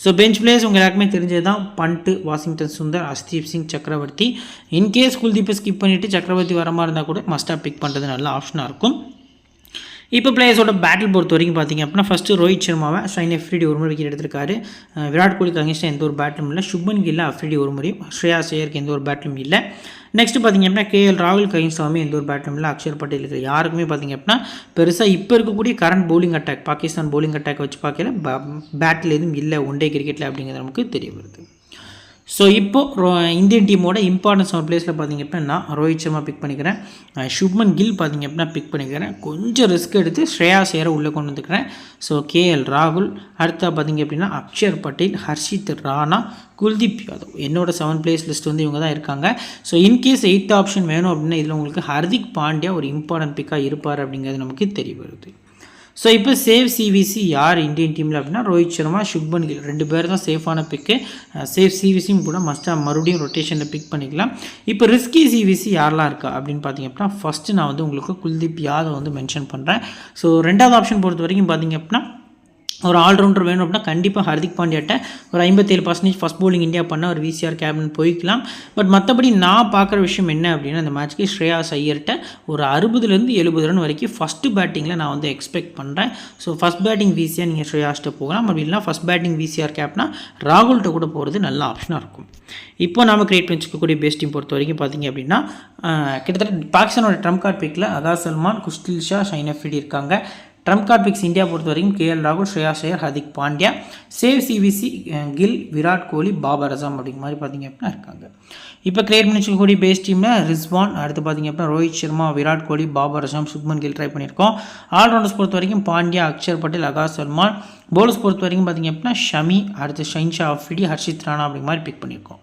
ஸோ பெஞ்ச் பிளேயர்ஸ் உங்கள் எல்லாருக்குமே தெரிஞ்சது தான். பண்ட்டு, வாஷிங்டன் சுந்தர், அஸ்தீப் சிங், சக்கரவர்த்தி. இன்கேஸ் குல்தீப்பை ஸ்கிப் பண்ணிவிட்டு சக்கரவர்த்தி வர மாதிரி இருந்தால் கூட மஸ்ட்டாக பிக் பண்ணுறது நல்ல ஆப்ஷனாக இருக்கும். இப்போ பிளேயர்ஸோட பேட்டில் பொறுத்த வரைக்கும் பார்த்திங்க அப்படின்னா ஃபஸ்ட்டு ரோஹித் சர்மாவை ஷைன் அஃப்ரிடி ஒரு முறை விக்கெட் எடுத்திருக்காரு. விராட் கோலிக்கு அகேன்ஸ்டாக எந்த ஒரு பேட்டிலும் இல்லை. சுப்மன் கில் அஃப்ரிடி ஒரு முறையும், ஸ்ரேயாஸ் ஐயருக்கு எந்த ஒரு பேட்டிலும் இல்லை. நெக்ஸ்ட் பார்த்திங்க அப்படின்னா கேஎல் ராகுல் அகேன்ஸ்டாகவே எந்த ஒரு பேட்டிலும் இல்லை. அக்ஷர் பட்டேல் இருக்கிற யாருக்குமே பார்த்திங்க அப்படின்னா பெருசாக இப்போ இருக்கக்கூடிய current bowling attack, Pakistan bowling attack வச்சு பார்க்கல பேட்டில் எதுவும் இல்லை ஒன் டே கிரிக்கெட்டில் அப்படிங்கிறது நமக்கு தெரிய வருது. ஸோ இப்போது இந்தியன் டீமோட இம்பார்ட்டன்ஸ் ஆஃப் பிளேஸில் பார்த்திங்க அப்படின்னா நான் ரோஹித் சர்மா பிக் பண்ணிக்கிறேன். சுப்மன் கில் பார்த்திங்க அப்படின்னா பிக் பண்ணிக்கிறேன். கொஞ்சம் ரிஸ்க் எடுத்து ஸ்ரேயாஸ் ஐயரை உள்ளே கொண்டு வந்துக்கிறேன். ஸோ கேஎல் ராகுல், அடுத்தா பார்த்திங்க அப்படின்னா அக்ஷர் பட்டேல், ஹர்ஷித் ராணா, குல்தீப் யாதவ். என்னோட 7 பிளேஸ் லிஸ்ட் வந்து இவங்க தான் இருக்காங்க. ஸோ இன்கேஸ் 8th ஆப்ஷன் வேணும் அப்படின்னா இதில் உங்களுக்கு ஹர்திக் பாண்டியா ஒரு இம்பார்ட்டன்ட் பிக்காக இருப்பார் அப்படிங்கிறது நமக்கு தெரிய வருது. ஸோ இப்போ சேவ் சிவிசி யார் இந்தியன் டீமில் அப்படின்னா ரோஹித் சர்மா, சுப்மன் கில் 2 பேர் தான் சேஃபான பிக்கு. சேவ் சிவிசியும் கூட மஸ்ட்டாக மறுபடியும் ரொட்டேஷனில் பிக் பண்ணிக்கலாம். இப்போ ரிஸ்கி சிவிசி யாரெலாம் இருக்கா அப்படின்னு பார்த்திங்க அப்படின்னா ஃபஸ்ட்டு நான் வந்து உங்களுக்கு குல்தீப் யாதவ் வந்து மென்ஷன் பண்ணுறேன். ஸோ 2வது ஆப்ஷன் பொறுத்த வரைக்கும் பார்த்திங்க அப்படின்னா ஒரு ஆல்ரவுண்டர் வேணும் அப்படின்னா கண்டிப்பாக ஹர்திக் பாண்டியாட்ட ஒரு 57% ஃபஸ்ட் bowling இந்தியா பண்ண ஒரு விசிஆர் கேப்டன் போய்க்கலாம். பட் மற்றபடி நான் பார்க்குற விஷயம் என்ன அப்படின்னா இந்த மேட்ச்க்கு ஸ்ரேயாஸ் ஐயர்கிட்ட ஒரு 60லேருந்து 70 ரன் வரைக்கும் ஃபஸ்ட்டு பேட்டிங்கில் நான் வந்து எக்ஸ்பெக்ட் பண்ணுறேன். ஸோ ஃபஸ்ட் பேட்டிங் விசிஆர் நீங்கள் ஸ்ரேயாஸ்கிட்ட போகலாம். அப்படி இல்லைனா ஃபஸ்ட் பேட்டிங் விசிஆர் கேப்னா ராகுல்கிட்ட கூட போகிறது நல்ல ஆப்ஷனாக இருக்கும். இப்போ நாம் கிரியேட் பண்ணி வச்சுக்கக்கூடிய பேஸ்ட் டீம் பொறுத்த வரைக்கும் பார்த்திங்க அப்படின்னா கிட்டத்தட்ட பாகிஸ்தானோட ட்ரம்ப் கார்ட் பிக்கில் அதா சல்மான், குஸ்டில் ஷா, ஷைன் அஃப்ரிடி இருக்காங்க. ட்ரம்ப் கார்ட் பிக்ஸ் இந்தியா பொறுத்த வரைக்கும் கேஎல் ராகுல், ஸ்ரேயாஸ் ஐயர், ஹர்திக் பாண்டியா. சேவ் சிவிசி கில், விராட் கோலி, பாபர் அசாம் அப்படிங்கிற மாதிரி பார்த்திங்க அப்படின்னா இருக்காங்க. இப்போ கிரியேட் பண்ணி வச்சுக்கக்கூடிய பேஸ் டீமில் ரிஸ்வான், அடுத்து பார்த்திங்க அப்படின்னா ரோஹித் சர்மா, விராட் கோலி, பாபர் அசாம், சுப்மன் கில் ட்ரை பண்ணியிருக்கோம். ஆல்ரவுண்டர்ஸ் பொறுத்த வரைக்கும் பாண்டியா, அக்ஷர் பட்டேல், அதா சல்மான். பவுலர்ஸ் பொறுத்த வரைக்கும் பார்த்திங்க அப்படின்னா ஷமி, அடுத்து ஷைன்ஷா அஃப்ரிடி, ஹர்ஷித் ராணா அப்படிங்கிற மாதிரி பிக் பண்ணியிருக்கோம்.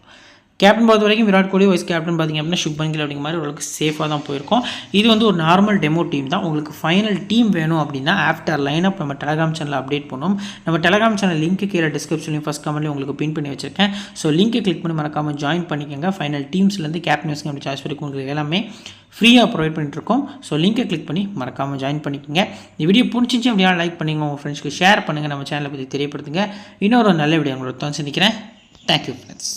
கேப்டன் பொறுத்த வரைக்கும் விராட் கோலி, வைஸ் கேப்டன் பார்த்திங்க அப்படின்னா சுப்மன் கில் அப்படிங்கிற மாதிரி உங்களுக்கு சேஃபாக தான் போயிருக்கும். இது வந்து ஒரு நார்மல் டெமோ டீம் தான். உங்களுக்கு ஃபைனல் டீம் வேணும் அப்படின்னா ஆஃப்டர் லைனப் நம்ம டெலகிராம் சேனலில் அப்டேட் பண்ணோம். நம்ம டெலகிராம் சேனல் லிங்க் கீழே டிஸ்கிரிப்ஷன்லையும் ஃபஸ்ட் கமெண்ட்லையும் உங்களுக்கு பின் பண்ணி வச்சிருக்கேன். ஸோ லிங்க்கை கிளிக் பண்ணி மறக்காமல் ஜாயின் பண்ணிக்கோங்க. ஃபைனல் டீம்ஸ்லேருந்து கேப்டன்ஸ்க்கு அப்படி சாய்ஸ் வரைக்கும் உங்களுக்கு எல்லாமே ஃப்ரீயாக ப்ரொவைட் பண்ணிட்டுருக்கோம். ஸோ லிங்க்கை கிளிக் பண்ணி மறக்காமல் ஜாயின் பண்ணிக்கோங்க. இந்த வீடியோ பிடிச்சிச்சு அப்படின்னா லைக் பண்ணுங்கள், உங்கள் ஃப்ரெண்ட்ஸ்க்கு ஷேர் பண்ணுங்கள், நம்ம சேனலை பற்றி தெரியப்படுத்துங்க. இன்னொரு நல்ல வீடியோ உங்களோட சந்திக்கிறேன். Thank you friends.